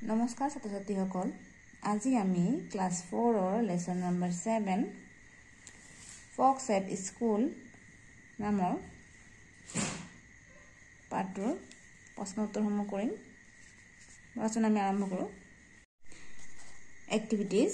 নমস্কাৰ ছাত্ৰ ছাত্ৰীসকল আজি আমি ক্লাছ 4 ৰ lesson number 7 Fox at school নামৰ পাঠৰ প্ৰশ্ন উত্তৰসমূহ কৰিম। আলোচনা আমি আৰম্ভ কৰোঁ। এক্টিভিটিজ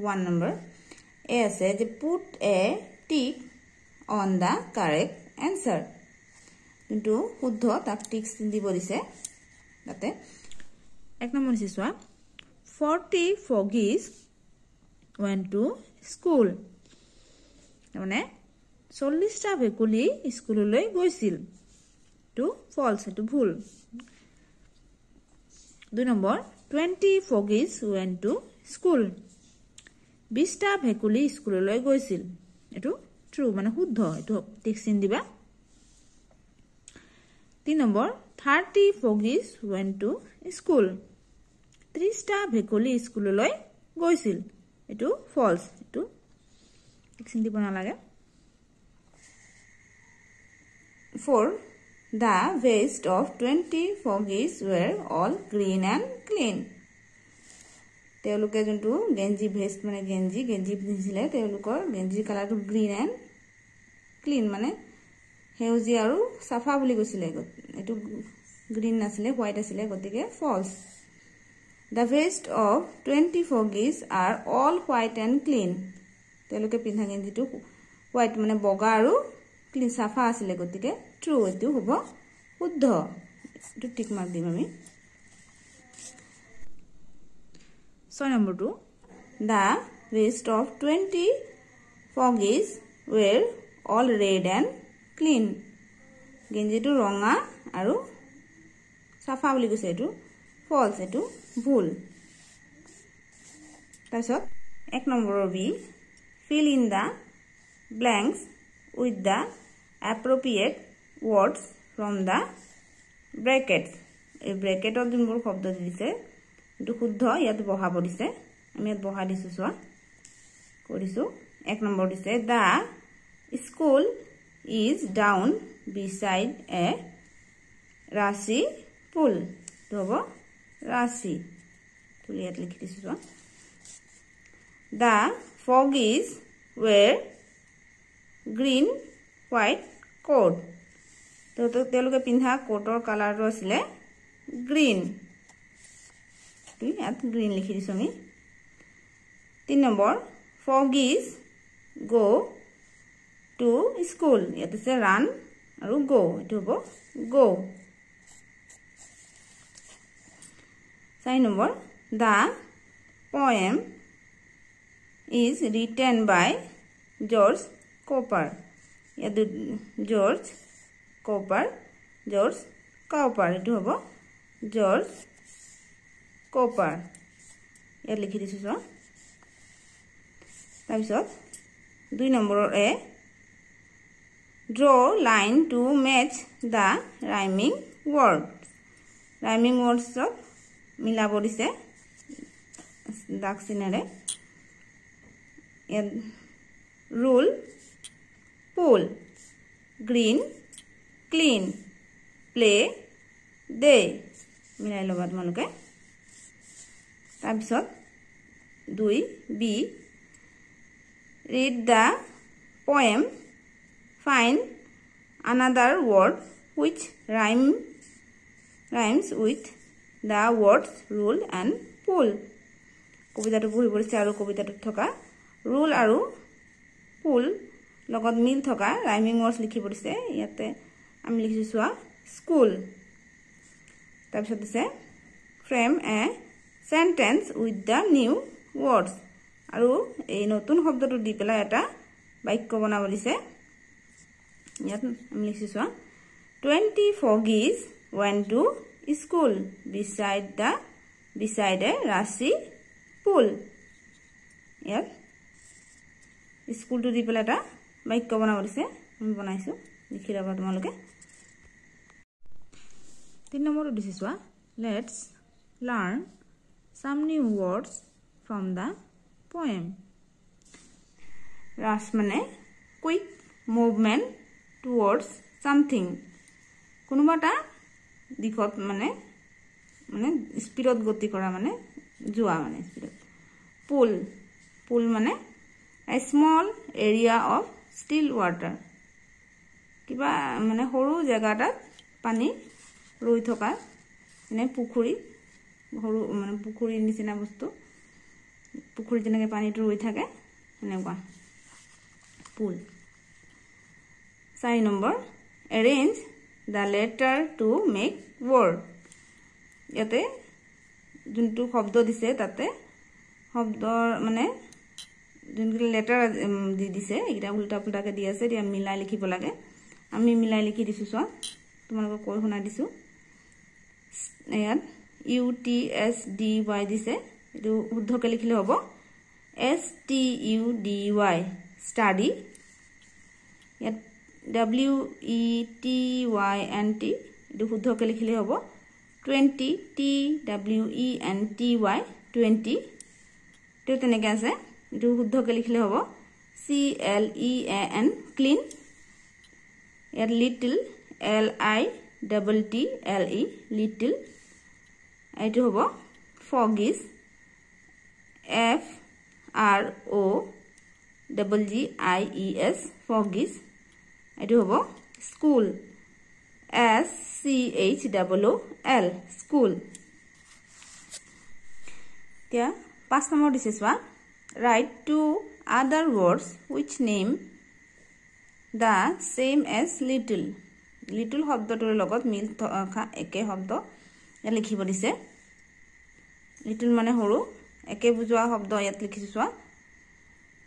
1 নম্বৰ এ আছে যে put a tick on the correct answer. কিন্তু শুদ্ধ তাক টিক দিব দিছে। তাতে 1 নম্বৰ দিছে চোৱা 40 froggies went to school। মানে 40টা ভেকুলী স্কুললৈ গৈছিল। টু ফলস, এটো ভুল। 2 number 20 froggies went to school। 20টা ভেকুলী স্কুললৈ গৈছিল। এটো ট্ৰু মানে শুদ্ধ। এটো টিক চিন দিবা। 3 number 30 froggies went to school। 30টা ভেকুলী স্কুললৈ গৈছিল। এটো ফলস। এটো টিক চিন দিব নালাগে। 4 The waist of 20 froggies were all green and clean। তেওঁলোকে যোনটো গেঞ্জি ভেষ্ট মানে গেঞ্জি পিন্ধিছিলে তেওঁলোকৰ গেঞ্জিৰ কালাৰটো গ্ৰীন এণ্ড ক্লিন মানে সেউজীয়া আৰু সাফা বুলি কৈছিলে। এটো গ্ৰীন নাছিলে, হোৱাইট আছিলে, গতিকে false. The waist of 20 froggies are all white and clean। তেওঁলোকে পিন্ধা গেঞ্জিটো হোৱাইট মানে বগা আৰু ক্লিন সাফা আছিলে, গতিকে ট্ৰু। এটো হ'ব শুদ্ধ। এটো টিক মাৰ্ক দিম আমি। 6 নম্বৰটো The waist of 20 froggies were all red and clean। গেঞ্জিটো ৰঙা আৰু সাফা বুলি কৈছে। এটো ফলস। এটো ভুল। তাৰপিছত 1 নম্বৰৰ B fill in the blanks with the appropriate words from the brackets। এই ব্ৰেকেটত যোনবোৰ শব্দ দিছে এটো শুদ্ধ। ইয়াত বহাব দিছে। আমি ইয়াত বহা দিছো চোৱা কৰিছো। 1 নম্বৰ দিছে the school is down beside a rushy pool। তো হ'ব rushy। তো ইয়াত লিখি দিছো চোৱা। The froggies were green white coat। তো তেওঁলোকে পিন্ধা কোটৰ কালাৰটো আছিলে গ্ৰীন। তো ইয়াত গ্ৰীন লিখি দিছো আমি। 3 number froggies go to school। ইয়াত আছে run আৰু go। এটো হ'ব go। 4 number the poem is written by George Cooper। ইয়াত George Cooper এটো হ'ব George Cooper। ইয়াত লিখি দিছো চোৱা। তাৰপিছত 2 নম্বৰৰ এ draw line to match the rhyming words। rhyming words মিলাব দিছে দাগ চিনেৰে। rule pool green clean play day মিলাই ল'বা তোমালোকে। তাৰপিছত 2 B read the poem find another word which rhymes with the words rule and pull। কবিতাটো পঢ়ি পৰিছে আৰু কবিতাটোত থকা rule আৰু pull লগত মিল থকা rhyming words লিখি পৰিছে। ইয়াতে আমি লিখিছো চোৱা স্কুল। তাৰপিছত দিছে frame a sentence with the new words। আৰু এই নতুন শব্দটো দি পেলাই এটা বাক্য বনাব দিছে। ইয়াত আমি লিখিছো চোৱা 20 froggies went to school beside a rushy pool। ইয়াত স্কুলটো দি পেলাই এটা বাক্য বনাব দিছে। আমি বনাইছো, লিখি ল'বা তোমালোকে। 3 নম্বৰটো দিছে চোৱা let's learn some new words from the poem। rush মানে quick movement towards something। কোনোবা এটা দিশত মানে মানে স্পিডত গতি কৰা মানে যোৱা মানে স্পিডত পুল পুল মানে a small area of still water কিবা মানে সৰু জায়গাটাত পানী ৰৈ থকা মানে পুখুৰী সৰু মানে পুখুৰীৰ নিচিনা বস্তু পুখুৰী যেনেকৈ পানীটো ৰৈ থাকে এনেকুৱা পুল 4 number arrange the letter to make word ইয়াতে যোনটো শব্দ দিছে তাতে শব্দৰ মানে যোনটো লেটাৰ দি দিছে এটা উল্টা পুল্টাকে দি আছে দিয়া মিলাই লিখিব লাগে আমি মিলাই লিখি দিছো সো তোমালোকক কৈ শুনা দিছো ইয়াত U T S D Y দিছে এটো শুদ্ধকে লিখিলে হ'ব S T U D Y study ইয়াত W E T Y N T এটো শুদ্ধকে লিখিলে হ'ব 20 T W E N T Y 20 তো তেনেকৈ আছে এটো শুদ্ধকে লিখিলে হ'ব C L E A N clean ইয়াত little L I double T L E little এটো হ'ব foggies F R O double G I E S foggies এটো হ'ব school S C H double O L school তিয়া 5 number দিছে সোৱা write two other words which name the same as little little শব্দটোৰ লগত মিল থকা একে শব্দ ইয়াত লিখিব দিছে little মানে সৰু একে বুজোৱা শব্দ ইয়াত লিখিছো সোৱা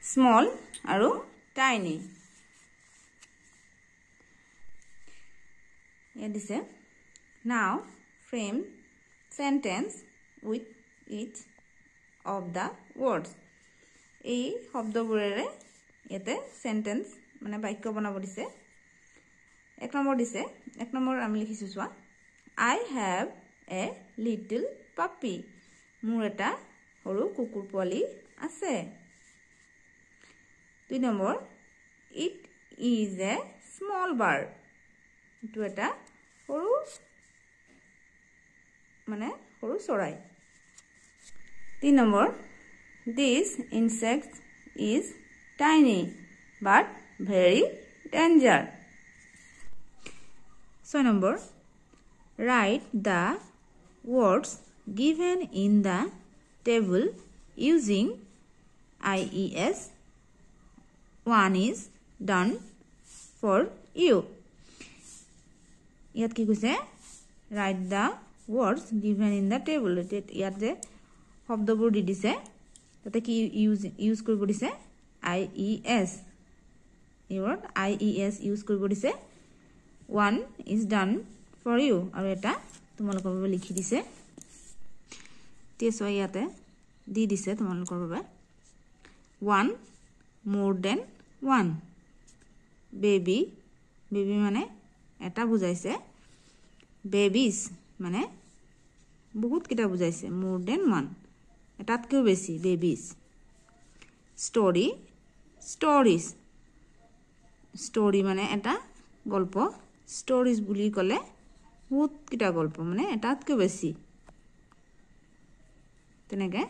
small আৰু tiny ইয়াত দিছে now frame sentence with each of the words এই শব্দবোৰেৰে ইয়াতে সেন্টেন্স মানে বাক্য বনাব দিছে এক নম্বৰ দিছে এক নম্বৰ আমি লিখিছো সোৱা I have a little puppy মোৰ এটা সৰু কুকুৰ পোৱালি আছে 2 number it is a small bird এটো এটা সৰু মানে সৰু চৰাই 3 number this insect is tiny but very danger 6 number write the words given in the table using IES 1 is done for you ইয়াত কি কৈছে write the words given in the table ইয়াত যে শব্দবোৰ দি দিছে তাতে কি ইউজ কৰিব দিছে IES ইওৰ IES ইউজ কৰিব দিছে 1 is done for you আৰু এটা তোমালোকৰ বাবে লিখি দিছে তেso ইয়াতে দি দিছে তোমালোকৰ বাবে 1 more than 1 baby baby মানে এটা বুজাইছে babies মানে বহুত কিটা বুজাইছে more than 1 এটাতকৈ বেছি babies story stories story মানে এটা গল্প stories বুলি কলে বহুত কিটা গল্প মানে এটাতকৈ বেছি তেনেকে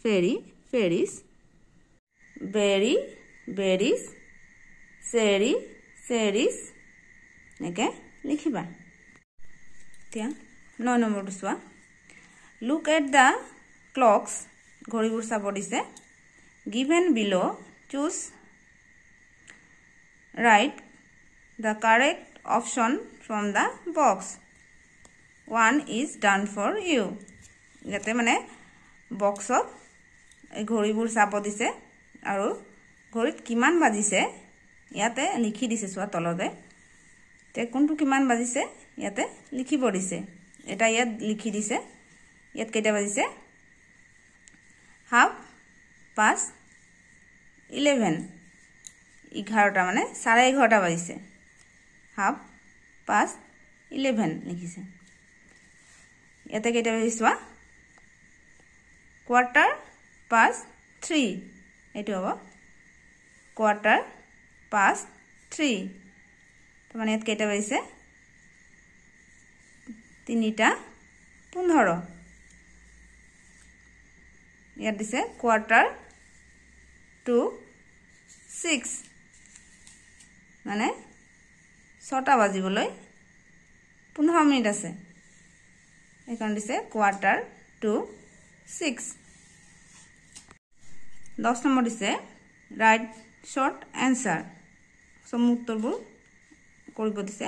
fairy fairies berry berries seri series নেকে লিখিবা তিয়া 9 নম্বৰটো সোৱা look at the clocks ঘড়ীবোৰ চাব দিছে given below choose write the correct option from the box 1 is done for you ইয়াতে মানে বক্সত ঘড়ীবোৰ চাব দিছে আৰু ঘড়ীত কিমান বাজিছে ইয়াতে লিখি দিছে সোৱা তলতে তে কোনটো কিমান বাজিছে ইয়াতে লিখিব দিছে এটা ইয়াত লিখি দিছে ইয়াত কেইটা বাজিছে 11:30 11টা মানে 11:30 বাজিছে 11:30 লিখিছে ইয়াতে কেইটা বাজিছে 3:15 এইটো হ'ব 3:15 তো মানে ইয়াত কেইটা বাজিছে 3:15 ইয়াত দিছে quarter to 6 মানে 6টা বাজিবলৈ 15 মিনিট আছে এইখন দিছে quarter to 6 10 নম্বৰ দিছে write short answer সম উত্তৰবোৰ কৰিব দিছে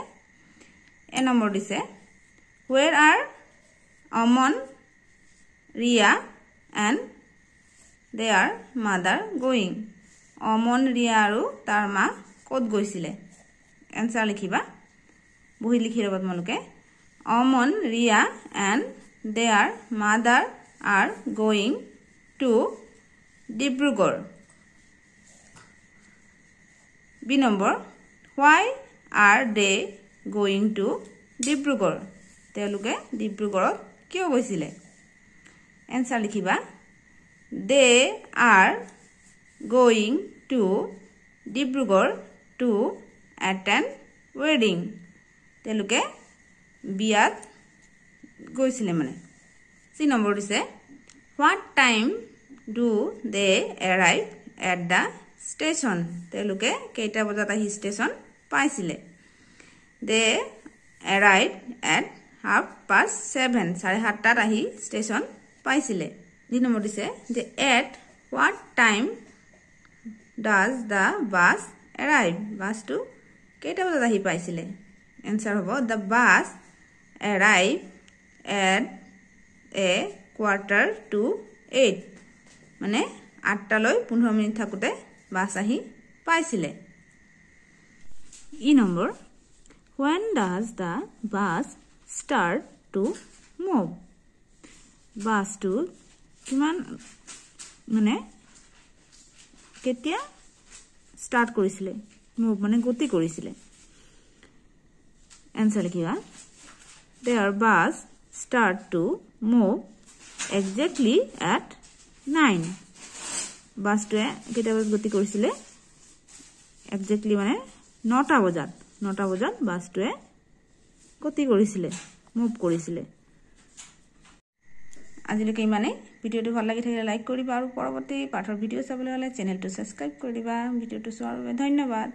এ নম্বৰ দিছে where are Aman Ria and their mother going Aman Ria আৰু তাৰ মা ক'ত গৈছিলে এনসাৰ লিখিবা বহি লিখি ৰবা তোমালোকে Aman Ria and their mother are going to Dibrugarh B number why are they going to Dibrugarh তেওঁলোকে ডিব্ৰুগড়ত কিয় গৈছিলে এনসাৰ লিখিবা they are going to Dibrugarh to attend wedding তেওঁলোকে বিয়াত গৈছিলে মানে সি নম্বৰ দিছে what time do they arrive at the station তেওঁলোকে কেইটা বজাত আহি ষ্টেচন পাইছিলে they arrived at 7:30 7:30 আহি ষ্টেচন পাইছিলে দুই নম্বৰ দিছে যে at what time does the bus arrive বাসটো কেইটা বজাত আহি পাইছিলে এনসাৰ হ'ব the bus arrived at a quarter to 8 মানে 8টা লৈ 15 মিনিট থাকোতে বাস আহি পাইছিলে ই number when does the bus start to move bus to কিমান মানে কেতিয়া স্টার্ট কৰিছিলে মুভ মানে গতি কৰিছিলে এনসাৰ লিখিবা their bus start to move exactly at 9 বাসটোৱে কেতিয়া বজাত গতি কৰিছিলে exactly মানে 9টা বজাত বাসটোৱে গতি কৰিছিলে মুভ কৰিছিলে আজিলৈকে ইমানে ভিডিওটো ভাল লাগি থাকিলে লাইক কৰিবা আৰু পৰৱৰ্তী পাঠৰ ভিডিও চাবলৈ হলে চেনেলটো সাবস্ক্ৰাইব কৰিবা ভিডিওটো চোৱাৰ বাবে ধন্যবাদ